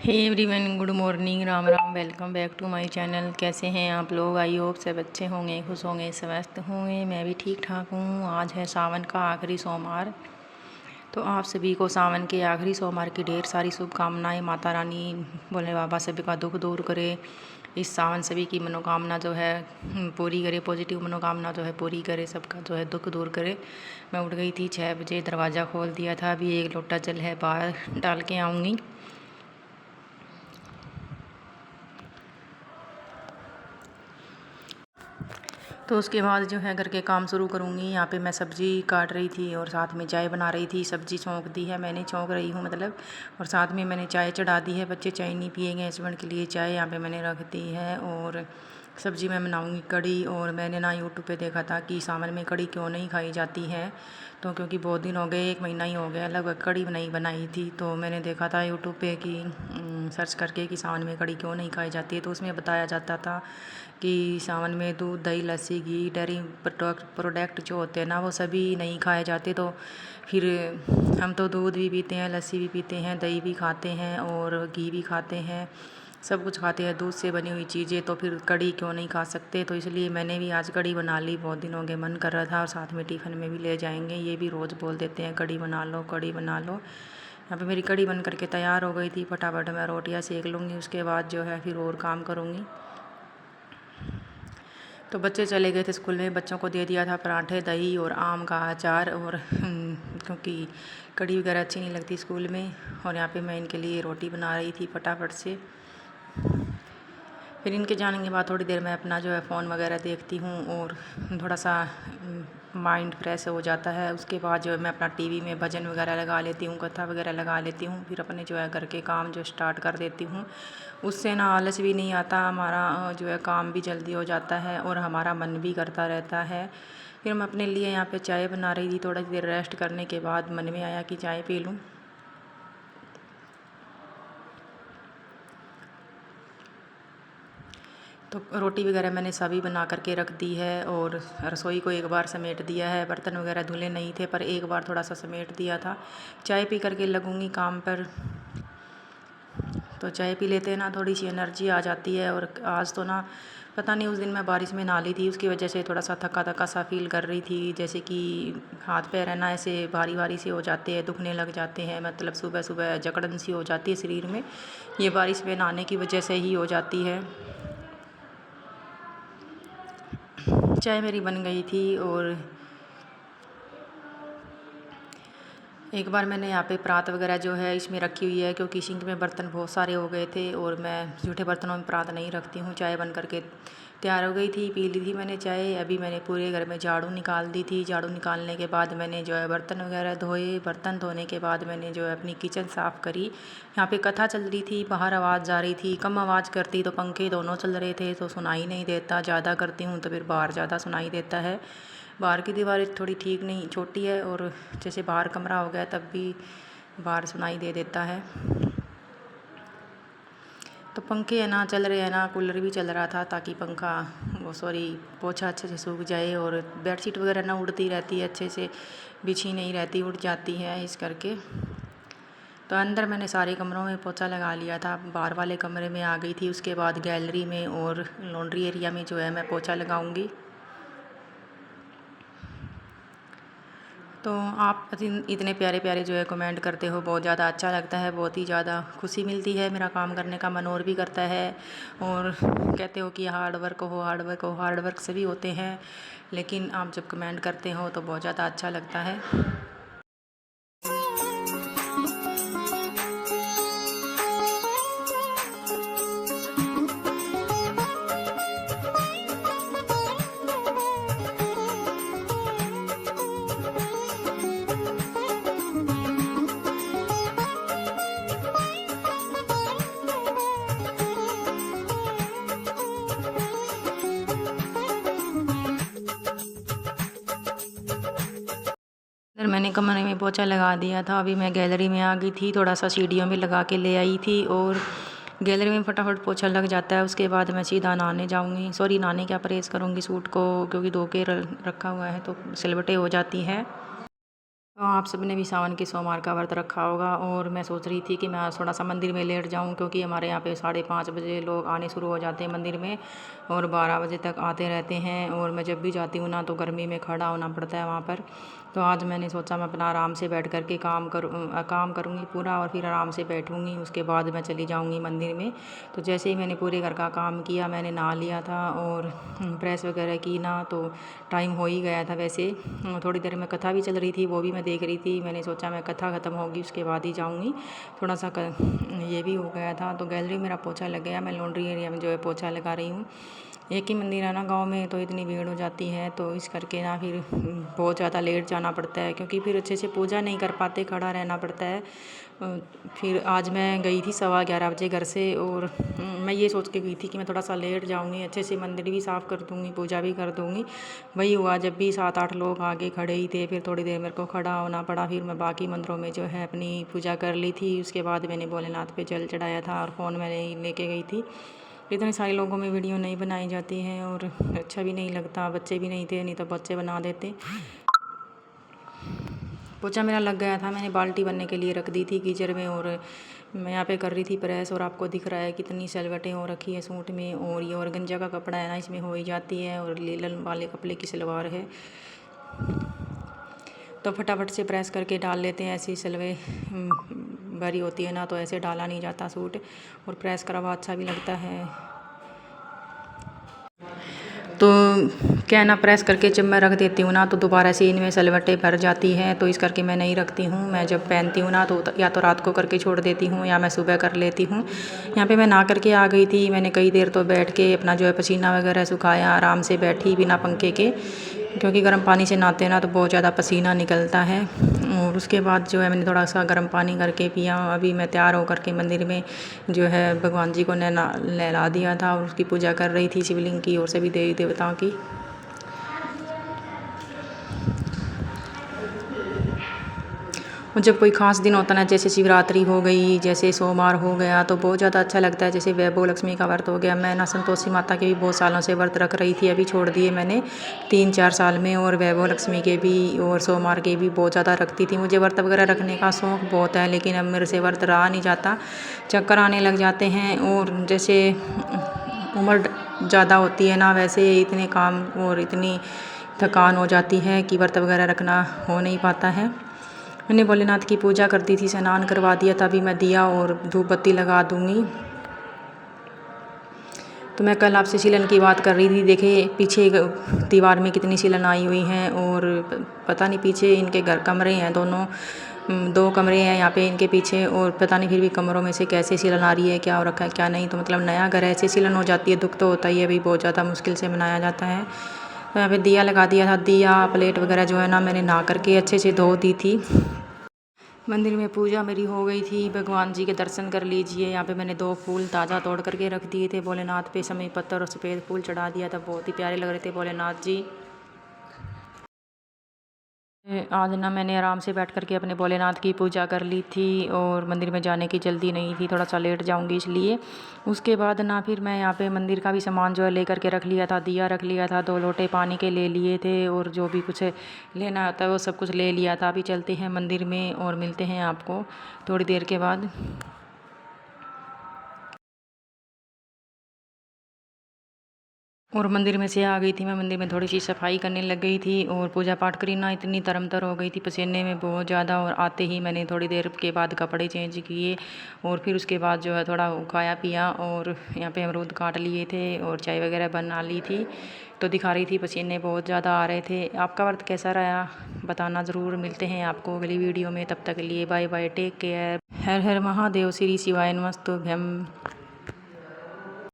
Hey everyone, good morning, Ram Ram. Welcome back to my channel. कैसे हैं आप लोग? आई होप सब अच्छे होंगे, खुश होंगे, स्वस्थ होंगे। मैं भी ठीक ठाक हूँ। आज है सावन का आखिरी सोमवार, तो आप सभी को सावन के आखिरी सोमवार की ढेर सारी शुभकामनाएं। माता रानी भोले बाबा सभी का दुख दूर करे। इस सावन सभी की मनोकामना जो है पूरी करे, पॉजिटिव मनोकामना जो है पूरी करे, सबका जो है दुख दूर करे। मैं उठ गई थी 6 बजे, दरवाज़ा खोल दिया था। अभी एक लोटा जल है, बाहर डाल के आऊँगी। तो उसके बाद जो है घर के काम शुरू करूँगी। यहाँ पे मैं सब्ज़ी काट रही थी और साथ में चाय बना रही थी। सब्ज़ी छौंक दी है मैंने, छौंक रही हूँ मतलब, और साथ में मैंने चाय चढ़ा दी है। बच्चे चाय नहीं पिएंगे, हस्बैंड के लिए चाय यहाँ पे मैंने रख दी है। और सब्ज़ी में बनाऊँगी कढ़ी। और मैंने ना यूट्यूब पे देखा था कि सावन में कढ़ी क्यों नहीं खाई जाती है, तो क्योंकि बहुत दिन हो गए, 1 महीना ही हो गया लगभग कढ़ी नहीं बनाई थी। तो मैंने देखा था यूट्यूब पे कि सर्च करके कि सावन में कढ़ी क्यों नहीं खाई जाती है। तो उसमें बताया जाता था कि सावन में दूध, दही, लस्सी, घी, डेयरी प्रोडक्ट जो होते हैं ना, वो सभी नहीं खाए जाते। तो फिर हम तो दूध भी पीते हैं, लस्सी भी पीते हैं, दही भी खाते हैं और घी भी खाते हैं, सब कुछ खाते हैं दूध से बनी हुई चीज़ें। तो फिर कढ़ी क्यों नहीं खा सकते? तो इसलिए मैंने भी आज कढ़ी बना ली। बहुत दिनों के मन कर रहा था, और साथ में टिफ़िन में भी ले जाएंगे। ये भी रोज़ बोल देते हैं कढ़ी बना लो, कढ़ी बना लो। यहाँ पे मेरी कढ़ी बन करके तैयार हो गई थी। फटाफट मैं रोटियाँ सेक लूँगी, उसके बाद जो है फिर और काम करूँगी। तो बच्चे चले गए थे स्कूल में, बच्चों को दे दिया था पराठे, दही और आम का अचार। और क्योंकि कढ़ी वगैरह अच्छी नहीं लगती स्कूल में। और यहाँ पे मैं इनके लिए रोटी बना रही थी फटाफट से। फिर इनके जाने के बाद थोड़ी देर मैं अपना जो है फ़ोन वगैरह देखती हूँ और थोड़ा सा माइंड फ्रेश हो जाता है। उसके बाद जो है मैं अपना टीवी में भजन वगैरह लगा लेती हूँ, कथा वगैरह लगा लेती हूँ। फिर अपने जो है घर के काम जो स्टार्ट कर देती हूँ। उससे ना आलस भी नहीं आता, हमारा जो है काम भी जल्दी हो जाता है और हमारा मन भी करता रहता है। फिर मैं अपने लिए यहाँ पे चाय बना रही थी। थोड़ी देर रेस्ट करने के बाद मन में आया कि चाय पी लूँ। तो रोटी वगैरह मैंने सभी बना करके रख दी है और रसोई को एक बार समेट दिया है। बर्तन वगैरह धुले नहीं थे, पर एक बार थोड़ा सा समेट दिया था। चाय पी करके लगूँगी काम पर। तो चाय पी लेते हैं ना, थोड़ी सी एनर्जी आ जाती है। और आज तो ना पता नहीं, उस दिन मैं बारिश में नहा ली थी, उसकी वजह से थोड़ा सा थका थका सा फील कर रही थी। जैसे कि हाथ पैर है ना ऐसे भारी भारी से हो जाते हैं, दुखने लग जाते हैं। मतलब सुबह सुबह जकड़न सी हो जाती है शरीर में। ये बारिश में नहाने की वजह से ही हो जाती है। चाय मेरी बन गई थी। और एक बार मैंने यहाँ पे परात वगैरह जो है इसमें रखी हुई है, क्योंकि सिंक में बर्तन बहुत सारे हो गए थे और मैं जूठे बर्तनों में परात नहीं रखती हूँ। चाय बन करके तैयार हो गई थी, पी ली थी मैंने चाय। अभी मैंने पूरे घर में झाड़ू निकाल दी थी। झाड़ू निकालने के बाद मैंने जो है बर्तन वगैरह धोए। बर्तन धोने के बाद मैंने जो है अपनी किचन साफ़ करी। यहाँ पे कथा चल रही थी, बाहर आवाज़ जा रही थी। कम आवाज़ करती तो पंखे दोनों चल रहे थे तो सुनाई नहीं देता, ज़्यादा करती हूँ तो फिर बाहर ज़्यादा सुनाई देता है। बाहर की दीवार थोड़ी ठीक नहीं, छोटी है, और जैसे बाहर कमरा हो गया तब भी बाहर सुनाई दे देता है। तो पंखे है ना चल रहे हैं ना, कूलर भी चल रहा था ताकि पंखा पोछा अच्छे से सूख जाए। और बेडशीट वगैरह ना उड़ती रहती है, अच्छे से बिछी नहीं रहती, उड़ जाती है इस करके। तो अंदर मैंने सारे कमरों में पोछा लगा लिया था। बाहर वाले कमरे में आ गई थी, उसके बाद गैलरी में और लॉन्ड्री एरिया में जो है मैं पोछा लगाऊंगी। तो आप इतने प्यारे प्यारे जो है कमेंट करते हो, बहुत ज़्यादा अच्छा लगता है, बहुत ही ज़्यादा खुशी मिलती है। मेरा काम करने का मन और भी करता है। और कहते हो कि हार्ड वर्क हो, हार्ड वर्क हो। हार्ड वर्क सभी होते हैं, लेकिन आप जब कमेंट करते हो तो बहुत ज़्यादा अच्छा लगता है। फिर मैंने कमरे में पोछा लगा दिया था। अभी मैं गैलरी में आ गई थी, थोड़ा सा सीढ़ियों में लगा के ले आई थी। और गैलरी में फटाफट पोछा लग जाता है। उसके बाद मैं सीधा नहाने जाऊंगी, सॉरी नहाने क्या, प्रेस करूंगी सूट को, क्योंकि धो के रखा हुआ है तो सिलवटें हो जाती हैं। आप सबने भी सावन के सोमवार का व्रत रखा होगा और मैं सोच रही थी कि मैं आज थोड़ा सा मंदिर में लेट जाऊं, क्योंकि हमारे यहाँ पे 5:30 बजे लोग आने शुरू हो जाते हैं मंदिर में और 12 बजे तक आते रहते हैं। और मैं जब भी जाती हूँ ना तो गर्मी में खड़ा होना पड़ता है वहाँ पर। तो आज मैंने सोचा मैं अपना आराम से बैठ कर के काम करूँगी पूरा और फिर आराम से बैठूँगी, उसके बाद मैं चली जाऊँगी मंदिर में। तो जैसे ही मैंने पूरे घर का काम किया, मैंने नहा लिया था और प्रेस वगैरह की ना, तो टाइम हो ही गया था। वैसे थोड़ी देर में कथा भी चल रही थी, वो भी मैं देख रही थी। मैंने सोचा मैं कथा ख़त्म होगी उसके बाद ही जाऊँगी। थोड़ा सा ये भी हो गया था। तो गैलरी मेरा पोछा लग गया, मैं लॉन्ड्री एरिया में जो है पोछा लगा रही हूँ। एक ही मंदिर है ना गांव में, तो इतनी भीड़ हो जाती है, तो इस करके ना फिर बहुत ज़्यादा लेट जाना पड़ता है, क्योंकि फिर अच्छे से पूजा नहीं कर पाते, खड़ा रहना पड़ता है। फिर आज मैं गई थी 11:15 बजे घर से और मैं ये सोच के गई थी कि मैं थोड़ा सा लेट जाऊंगी, अच्छे से मंदिर भी साफ़ कर दूंगी, पूजा भी कर दूंगी। वही हुआ, जब भी 7-8 लोग आगे खड़े ही थे, फिर थोड़ी देर मेरे को खड़ा होना पड़ा। फिर मैं बाकी मंदिरों में जो है अपनी पूजा कर ली थी। उसके बाद मैंने भोलेनाथ पे जल चढ़ाया था और फ़ोन मैंने लेके गई थी। इतने सारे लोगों में वीडियो नहीं बनाई जाती है और अच्छा भी नहीं लगता। बच्चे भी नहीं थे, नहीं तो बच्चे बना देते। पोछा मेरा लग गया था, मैंने बाल्टी बनने के लिए रख दी थी कीचड़ में और मैं यहाँ पे कर रही थी प्रेस। और आपको दिख रहा है कितनी सलवटें हो रखी है सूट में, और ये ऑर्गेन्जा का कपड़ा है ना, इसमें हो ही जाती है, और लीलन वाले कपड़े की सलवार है। तो फटाफट से प्रेस करके डाल लेते हैं। ऐसी सलवे भरी होती है ना, तो ऐसे डाला नहीं जाता सूट, और प्रेस करा हुआ अच्छा भी लगता है। तो क्या है ना, प्रेस करके जब मैं रख देती हूँ ना, तो दोबारा से इनमें सलवटें भर जाती हैं, तो इस करके मैं नहीं रखती हूँ। मैं जब पहनती हूँ ना, तो या तो रात को करके छोड़ देती हूँ या मैं सुबह कर लेती हूँ। यहाँ पे मैं नहा करके आ गई थी। मैंने कई देर तो बैठ के अपना जो है पसीना वगैरह सुखाया, आराम से बैठी बिना पंखे के, क्योंकि गर्म पानी से नहाते हैं ना तो बहुत ज़्यादा पसीना निकलता है। और उसके बाद जो है मैंने थोड़ा सा गर्म पानी करके पिया। अभी मैं तैयार होकर के मंदिर में जो है भगवान जी को नहला दिया था और उसकी पूजा कर रही थी, शिवलिंग की और सभी देवी देवताओं की। और जब कोई ख़ास दिन होता है ना, जैसे शिवरात्रि हो गई, जैसे सोमवार हो गया, तो बहुत ज़्यादा अच्छा लगता है। जैसे वैभव लक्ष्मी का व्रत हो गया, मैं ना संतोषी माता के भी बहुत सालों से व्रत रख रही थी, अभी छोड़ दिए मैंने 3-4 साल में। और वैभव लक्ष्मी के भी और सोमवार के भी बहुत ज़्यादा रखती थी। मुझे व्रत वगैरह रखने का शौक़ बहुत है, लेकिन अब मेरे से व्रत रहा नहीं जाता, चक्कर आने लग जाते हैं। और जैसे उम्र ज़्यादा होती है ना, वैसे इतने काम और इतनी थकान हो जाती है कि व्रत वगैरह रखना हो नहीं पाता है। मैंने भोलेनाथ की पूजा करती थी, स्नान करवा दिया था, अभी मैं दिया और धूप बत्ती लगा दूँगी। तो मैं कल आपसे सीलन की बात कर रही थी। देखिए पीछे दीवार में कितनी सीलन आई हुई हैं, और पता नहीं पीछे इनके घर कमरे हैं, दोनों 2 कमरे हैं यहाँ पे इनके पीछे, और पता नहीं फिर भी कमरों में से कैसे सीलन आ रही है, क्या हो रखा है क्या नहीं। तो मतलब नया घर है, ऐसे सीलन हो जाती है, दुख तो होता ही है, अभी बहुत ज़्यादा मुश्किल से मनाया जाता है। तो यहाँ पे दिया लगा दिया था, दिया प्लेट वगैरह जो है ना मैंने नहा करके अच्छे से धो दी थी। मंदिर में पूजा मेरी हो गई थी, भगवान जी के दर्शन कर लीजिए। यहाँ पे मैंने 2 फूल ताज़ा तोड़ करके रख दिए थे भोलेनाथ पे, समय पत्तर और सफ़ेद फूल चढ़ा दिया था, बहुत ही प्यारे लग रहे थे भोलेनाथ जी। आज ना मैंने आराम से बैठ करके अपने भोलेनाथ की पूजा कर ली थी, और मंदिर में जाने की जल्दी नहीं थी, थोड़ा सा लेट जाऊंगी इसलिए। उसके बाद ना फिर मैं यहाँ पे मंदिर का भी सामान जो है ले करके रख लिया था, दिया रख लिया था, 2 लोटे पानी के ले लिए थे, और जो भी कुछ लेना होता है वो सब कुछ ले लिया था। अभी चलते हैं मंदिर में और मिलते हैं आपको थोड़ी देर के बाद। और मंदिर में से आ गई थी मैं, मंदिर में थोड़ी सी सफाई करने लग गई थी, और पूजा पाठ करी ना, इतनी तरमतर हो गई थी पसीने में बहुत ज़्यादा। और आते ही मैंने थोड़ी देर के बाद कपड़े चेंज किए, और फिर उसके बाद जो है थोड़ा खाया पिया, और यहाँ पे अमरूद काट लिए थे और चाय वगैरह बना ली थी। तो दिखा रही थी पसीने बहुत ज़्यादा आ रहे थे। आपका व्रत कैसा रहा बताना ज़रूर। मिलते हैं आपको अगली वीडियो में, तब तक के लिए बाय बाय, टेक केयर। हर हर महादेव, श्री शिवाय नमस्तुभ्यम।